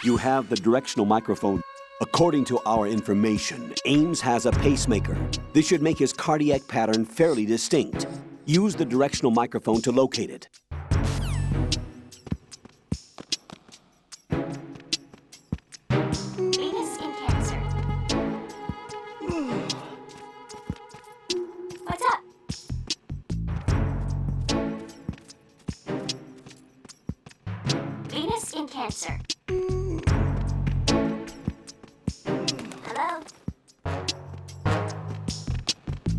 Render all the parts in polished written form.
You have the directional microphone. According to our information, Ames has a pacemaker. This should make his cardiac pattern fairly distinct. Use the directional microphone to locate it. Venus in Cancer. What's up? Venus in Cancer. Hello?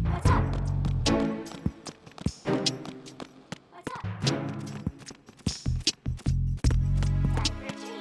What's up? What's up? Time for a treat.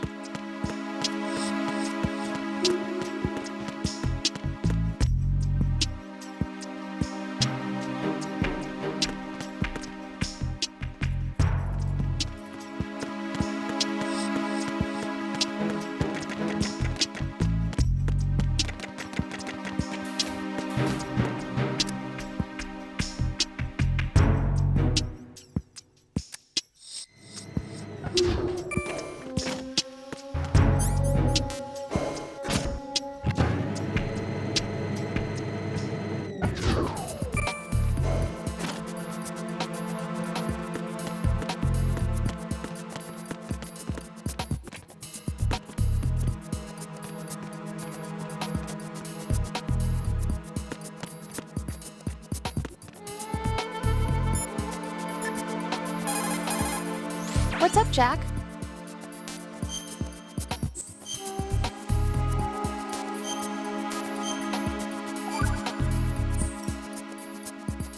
What's up, Jack?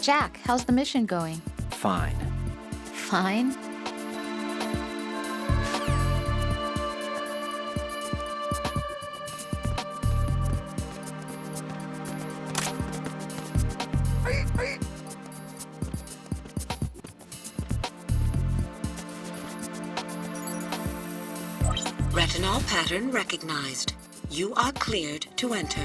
Jack, how's the mission going? Fine. Fine? Retinol pattern recognized. You are cleared to enter.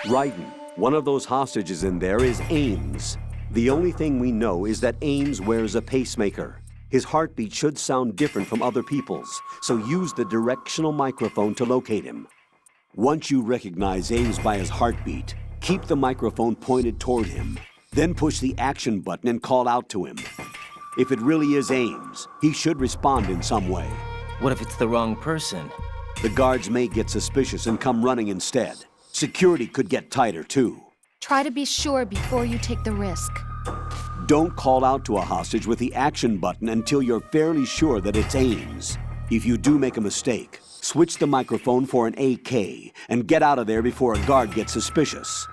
Raiden, one of those hostages in there is Ames. The only thing we know is that Ames wears a pacemaker. His heartbeat should sound different from other people's, so use the directional microphone to locate him. Once you recognize Ames by his heartbeat, keep the microphone pointed toward him. Then push the action button and call out to him. If it really is Ames, he should respond in some way. What if it's the wrong person? The guards may get suspicious and come running instead. Security could get tighter, too. Try to be sure before you take the risk. Don't call out to a hostage with the action button until you're fairly sure that it's Ames. If you do make a mistake, switch the microphone for an AK and get out of there before a guard gets suspicious.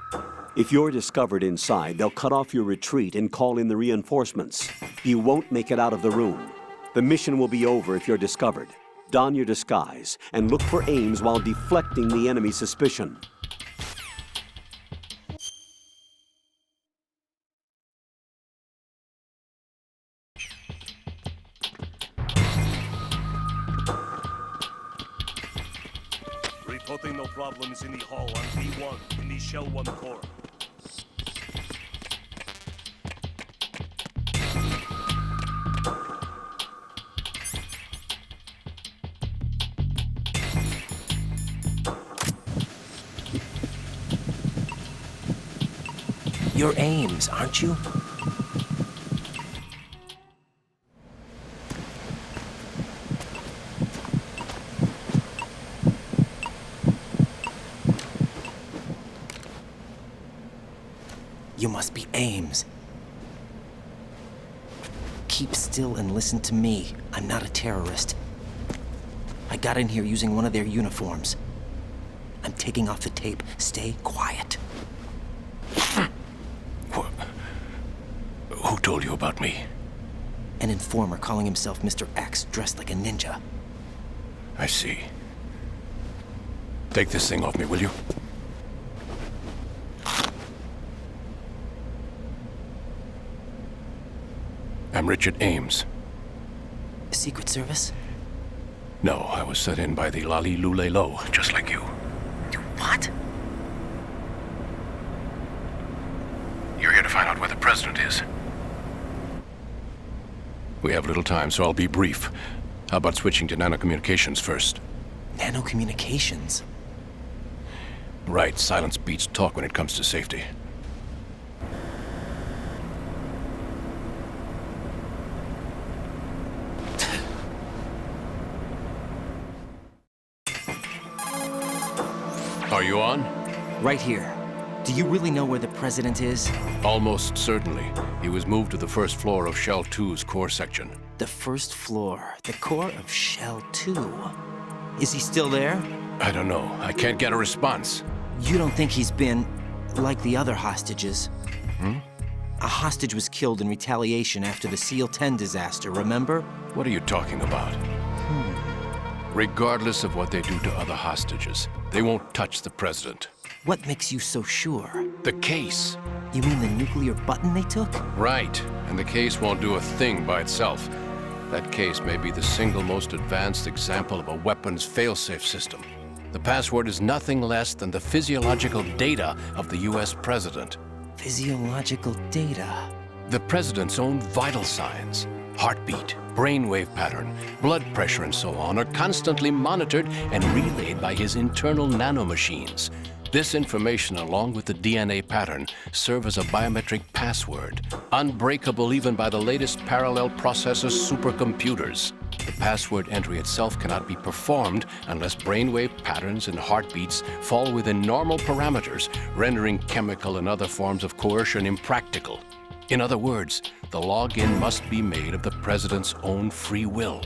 If you're discovered inside, they'll cut off your retreat and call in the reinforcements. You won't make it out of the room. The mission will be over if you're discovered. Don your disguise and look for Ames while deflecting the enemy's suspicion. Reporting no problems in the hall on B1 in the Shell 1 core. You're Ames, aren't you? You must be Ames. Keep still and listen to me. I'm not a terrorist. I got in here using one of their uniforms. I'm taking off the tape. Stay quiet. Who told you about me? An informer calling himself Mr. X, dressed like a ninja. I see. Take this thing off me, will you? I'm Richard Ames. Secret Service? No, I was set in by the Lali Lule Lo, just like you. What? find out where the president is. We have little time, so I'll be brief. How about switching to nanocommunications first? Nanocommunications? Right, silence beats talk when it comes to safety. Are you on? Right here. Do you really know where the president is? Almost certainly. He was moved to the first floor of Shell 2's core section. The first floor, the core of Shell 2. Is he still there? I don't know. I can't get a response. You don't think he's been like the other hostages? A hostage was killed in retaliation after the SEAL 10 disaster, remember? What are you talking about? Regardless of what they do to other hostages, they won't touch the president. What makes you so sure? The case. You mean the nuclear button they took? Right. And the case won't do a thing by itself. That case may be the single most advanced example of a weapons failsafe system. The password is nothing less than the physiological data of the US president. Physiological data? The president's own vital signs, heartbeat, brainwave pattern, blood pressure, and so on, are constantly monitored and relayed by his internal nanomachines. This information, along with the DNA pattern, serve as a biometric password, unbreakable even by the latest parallel processor supercomputers. The password entry itself cannot be performed unless brainwave patterns and heartbeats fall within normal parameters, rendering chemical and other forms of coercion impractical. In other words, the login must be made of the president's own free will.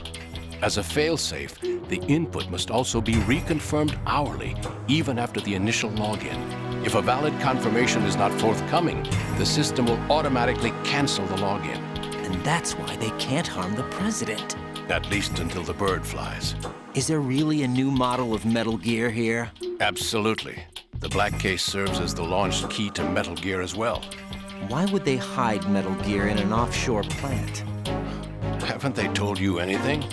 As a failsafe, the input must also be reconfirmed hourly, even after the initial login. If a valid confirmation is not forthcoming, the system will automatically cancel the login. And that's why they can't harm the president. At least until the bird flies. Is there really a new model of Metal Gear here? Absolutely. The black case serves as the launch key to Metal Gear as well. Why would they hide Metal Gear in an offshore plant? Haven't they told you anything?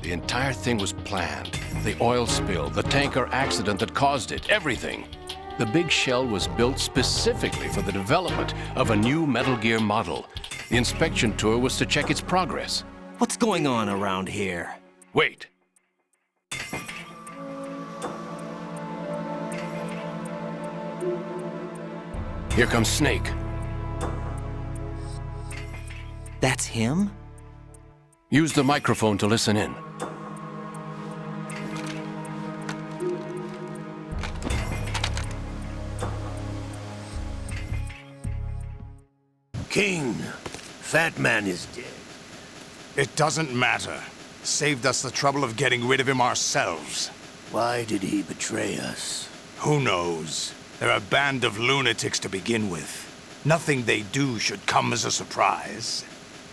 The entire thing was planned. The oil spill, the tanker accident that caused it, everything. The big shell was built specifically for the development of a new Metal Gear model. The inspection tour was to check its progress. What's going on around here? Wait. Here comes Snake. That's him? Use the microphone to listen in. King, Fat Man is dead. It doesn't matter. Saved us the trouble of getting rid of him ourselves. Why did he betray us? Who knows? They're a band of lunatics to begin with. Nothing they do should come as a surprise.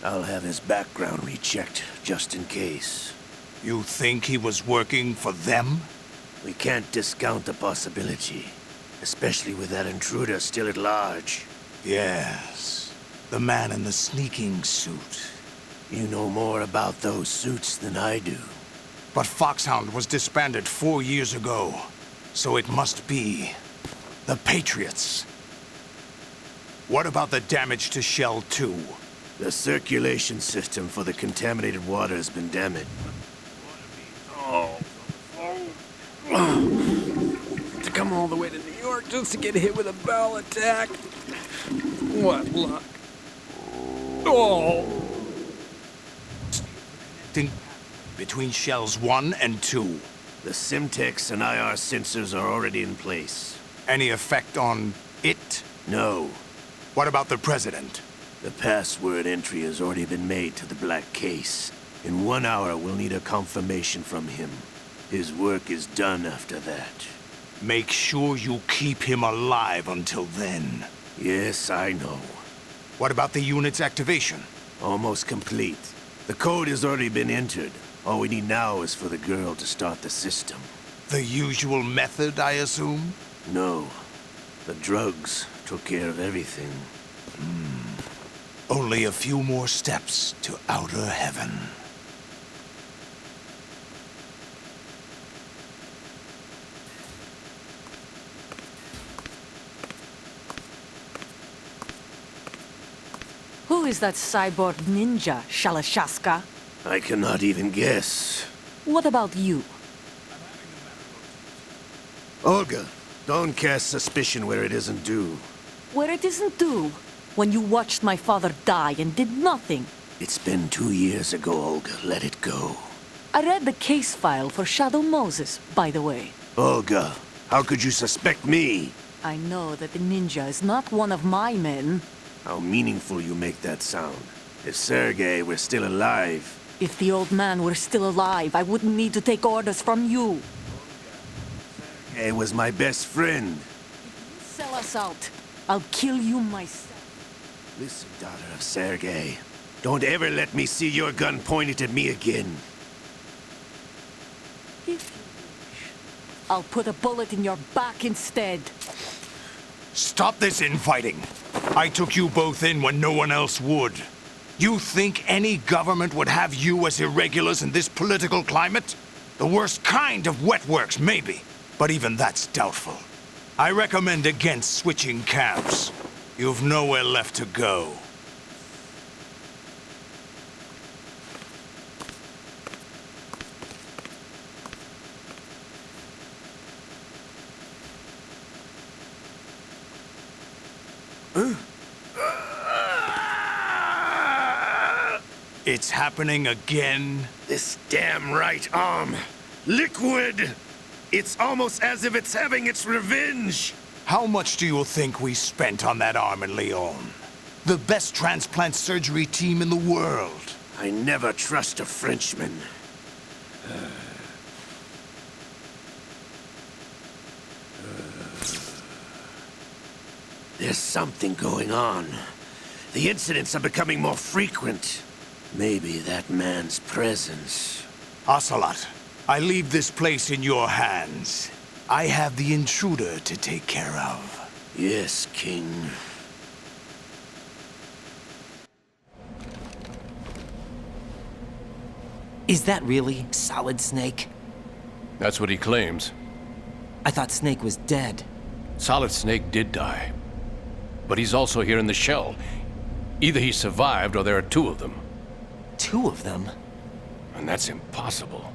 I'll have his background rechecked, just in case. You think he was working for them? We can't discount the possibility, especially with that intruder still at large. Yes. The man in the sneaking suit. You know more about those suits than I do. But Foxhound was disbanded 4 years ago, so it must be the Patriots. What about the damage to Shell 2? The circulation system for the contaminated water has been damaged. To come all the way to New York just to get hit with a bowel attack. What luck. Oh. Between Shells 1 and 2. The Simtex and IR sensors are already in place. Any effect on it? No. What about the president? The password entry has already been made to the black case. In 1 hour, we'll need a confirmation from him. His work is done after that. Make sure you keep him alive until then. Yes, I know. What about the unit's activation? Almost complete. The code has already been entered. All we need now is for the girl to start the system. The usual method, I assume? No. The drugs took care of everything. Only a few more steps to outer heaven. is that cyborg ninja, Shalashaska? I cannot even guess. What about you? Olga, don't cast suspicion where it isn't due. Where it isn't due? When you watched my father die and did nothing. It's been 2 years ago, Olga. Let it go. I read the case file for Shadow Moses, by the way. Olga, how could you suspect me? I know that the ninja is not one of my men. How meaningful you make that sound. If Sergei were still alive... If the old man were still alive, I wouldn't need to take orders from you. Sergei was my best friend. Sell us out. I'll kill you myself. Listen, daughter of Sergei. Don't ever let me see your gun pointed at me again. If you wish, I'll put a bullet in your back instead. Stop this infighting. I took you both in when no one else would. You think any government would have you as irregulars in this political climate? The worst kind of wet works, maybe. But even that's doubtful. I recommend against switching camps. You've nowhere left to go. It's happening again? This damn right arm. Liquid! It's almost as if it's having its revenge! How much do you think we spent on that arm in Lyon? The best transplant surgery team in the world. I never trust a Frenchman. There's something going on. The incidents are becoming more frequent. Maybe that man's presence. Ocelot, I leave this place in your hands. I have the intruder to take care of. Yes, King. Is that really Solid Snake? That's what he claims. I thought Snake was dead. Solid Snake did die. But he's also here in the shell. Either he survived or there are two of them. Two of them? And that's impossible.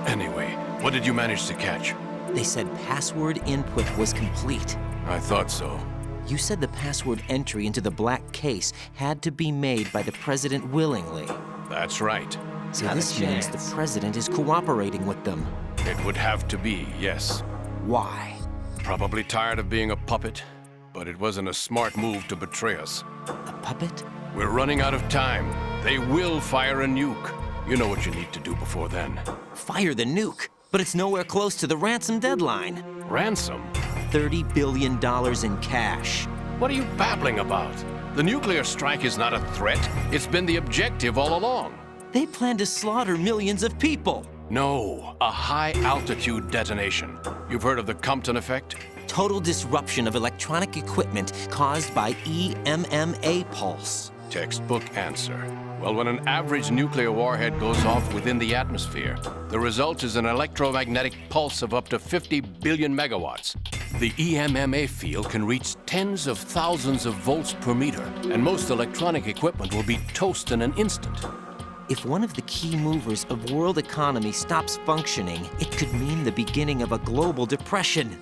Anyway, what did you manage to catch? They said password input was complete. I thought so. You said the password entry into the black case had to be made by the president willingly. That's right. So this means the president is cooperating with them. It would have to be, yes. Why? Probably tired of being a puppet, but it wasn't a smart move to betray us. A puppet? We're running out of time. They will fire a nuke. You know what you need to do before then. Fire the nuke? But it's nowhere close to the ransom deadline. Ransom? $30 billion in cash. What are you babbling about? The nuclear strike is not a threat. It's been the objective all along. They plan to slaughter millions of people. No, a high-altitude detonation. You've heard of the Compton effect? Total disruption of electronic equipment caused by EMMA pulse. Textbook answer. Well, when an average nuclear warhead goes off within the atmosphere, the result is an electromagnetic pulse of up to 50 billion megawatts. The EMMA field can reach tens of thousands of volts per meter, and most electronic equipment will be toast in an instant. If one of the key movers of world economy stops functioning, it could mean the beginning of a global depression.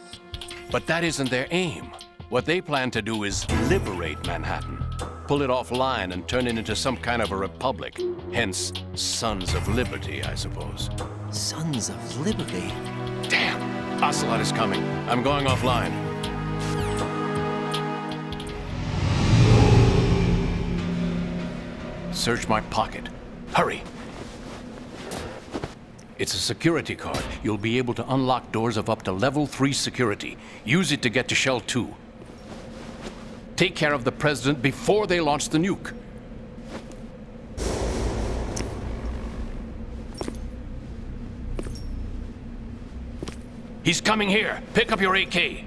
But that isn't their aim. What they plan to do is liberate Manhattan. Pull it offline and turn it into some kind of a republic. Hence, Sons of Liberty, I suppose. Sons of Liberty? Damn! Ocelot is coming. I'm going offline. Search my pocket. Hurry! It's a security card. You'll be able to unlock doors of up to level 3 security. Use it to get to Shell 2. Take care of the president before they launch the nuke. He's coming here. Pick up your AK.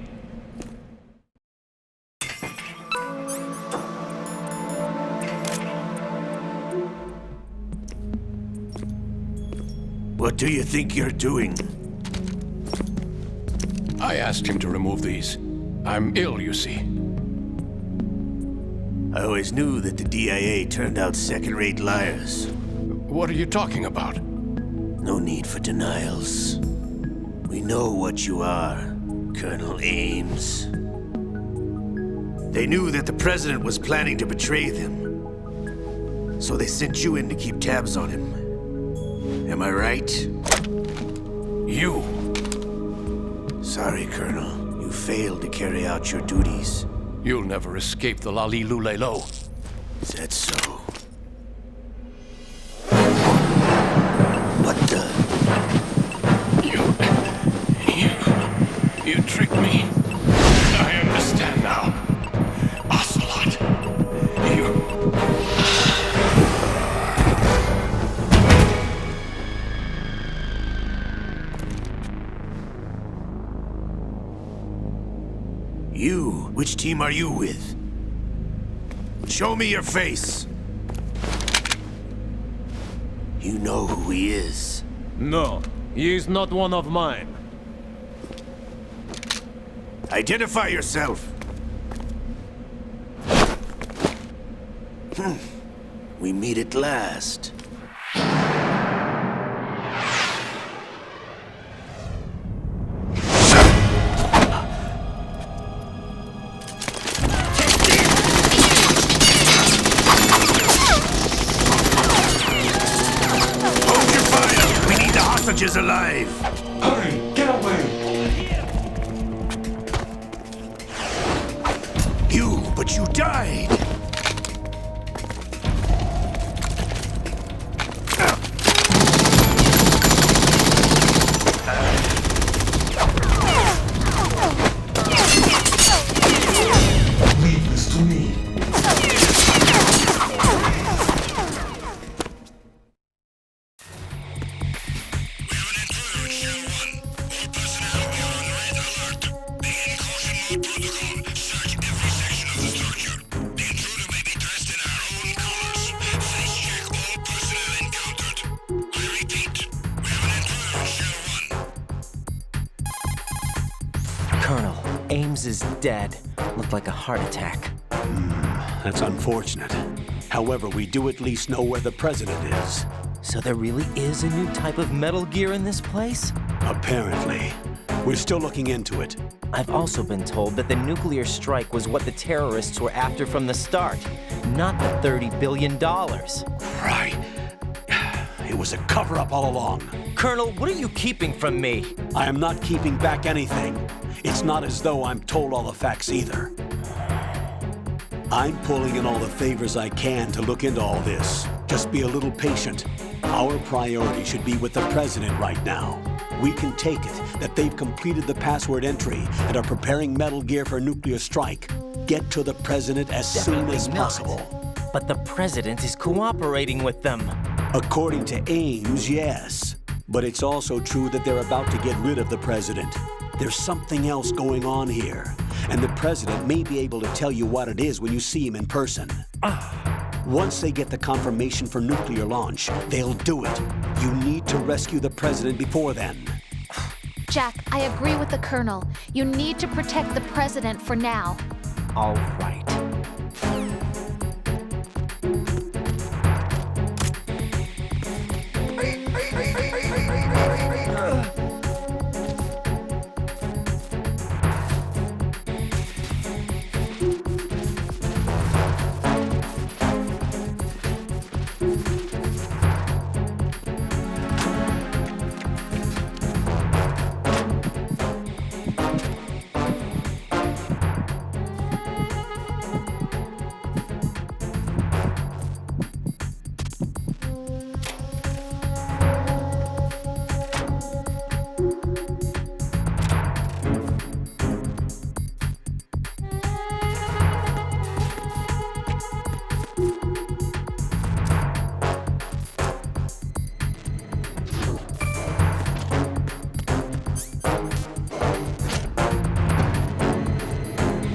What do you think you're doing? I asked him to remove these. I'm ill, you see. I always knew that the DIA turned out second-rate liars. What are you talking about? No need for denials. We know what you are, Colonel Ames. They knew that the President was planning to betray them. So they sent you in to keep tabs on him. Am I right? You! Sorry, Colonel. You failed to carry out your duties. You'll never escape the Lali Lulelo. Is that so? What the? You tricked me. I understand now. Ocelot. You? Which team are you with? Show me your face. You know who he is. No, he is not one of mine. Identify yourself. We meet at last. Hold your fire! We need the hostages alive! Hurry, get away! But you died! Leave this to me. Colonel, Ames is dead. Looked like a heart attack. That's unfortunate. However, we do at least know where the President is. So there really is a new type of Metal Gear in this place? Apparently. We're still looking into it. I've also been told that the nuclear strike was what the terrorists were after from the start, not the $30 billion. Right. It was a cover-up all along. Colonel, what are you keeping from me? I am not keeping back anything. It's not as though I'm told all the facts either. I'm pulling in all the favors I can to look into all this. Just be a little patient. Our priority should be with the President right now. We can take it that they've completed the password entry and are preparing Metal Gear for nuclear strike. Get to the President as soon as possible. But the President is cooperating with them. According to Ames, yes. But it's also true that they're about to get rid of the President. There's something else going on here, and the President may be able to tell you what it is when you see him in person. Once they get the confirmation for nuclear launch, they'll do it. You need to rescue the President before then. Jack, I agree with the Colonel. You need to protect the President for now. All right.